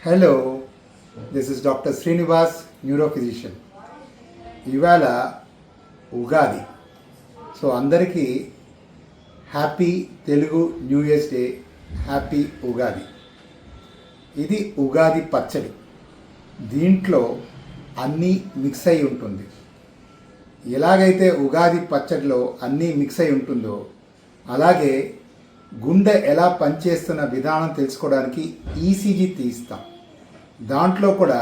Hello, this is doctor Srinivas, neuro physician. ఇవాళ Ugadi. So అందరికీ happy Telugu new years day, happy Ugadi. ఇది ఉగాది పచ్చడి. దీంట్లో అన్నీ మిక్స్ అయి ఉంటుంది. ఎలాగైతే ఉగాది పచ్చడిలో అన్నీ మిక్స్ అయి ఉంటుందో అలాగే గుండె ఎలా పనిచేస్తున్న విధానం తెలుసుకోవడానికి ఈసీజీ తీస్తాం. దాంట్లో కూడా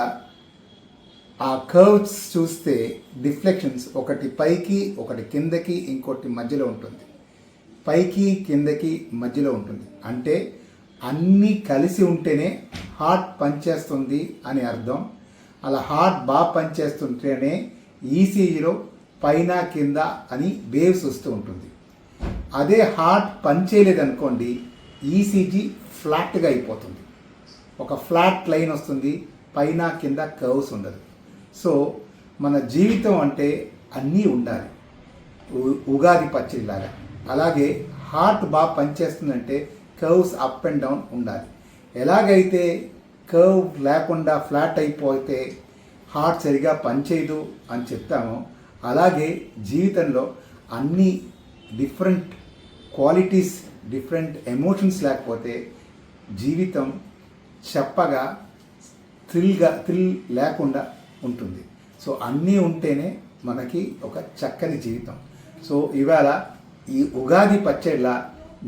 ఆ కర్వ్స్ చూస్తే డిఫ్లెక్షన్స్ ఒకటి పైకి, ఒకటి కిందకి, ఇంకోటి మధ్యలో ఉంటుంది. పైకి కిందకి మధ్యలో ఉంటుంది. అంటే అన్నీ కలిసి ఉంటేనే హార్ట్ పనిచేస్తుంది అని అర్థం. అలా హార్ట్ బాగా పనిచేస్తుంటేనే ఈసీజీలో పైన కింద అని వేవ్స్ వస్తూ ఉంటుంది. అదే హార్ట్ పనిచేయలేదనుకోండి, ఈసీజీ ఫ్లాట్గా అయిపోతుంది. ఒక ఫ్లాట్ లైన్ వస్తుంది, పైన కింద కర్వ్స్ ఉండదు. సో మన జీవితం అంటే అన్నీ ఉండాలి, ఉగాది పచ్చడిలాగా. అలాగే హార్ట్ బాగా పనిచేస్తుందంటే కర్వ్స్ అప్ అండ్ డౌన్ ఉండాలి. ఎలాగైతే కర్వ్ లేకుండా ఫ్లాట్ అయిపోతే హార్ట్ సరిగా పనిచేయదు అని చెప్తామో, అలాగే జీవితంలో అన్ని డిఫరెంట్ క్వాలిటీస్, డిఫరెంట్ ఎమోషన్స్ లేకపోతే జీవితం చెప్పగా థ్రిల్ లేకుండా ఉంటుంది. సో అన్నీ ఉంటేనే మనకి ఒక చక్కని జీవితం. సో ఇవాళ ఈ ఉగాది పచ్చడిలా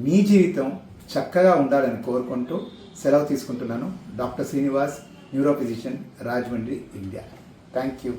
మీ జీవితం చక్కగా ఉండాలని కోరుకుంటూ సెలవు తీసుకుంటున్నాను. Doctor Srinivas, neuro physician, Rajahmundry, India. Thank you.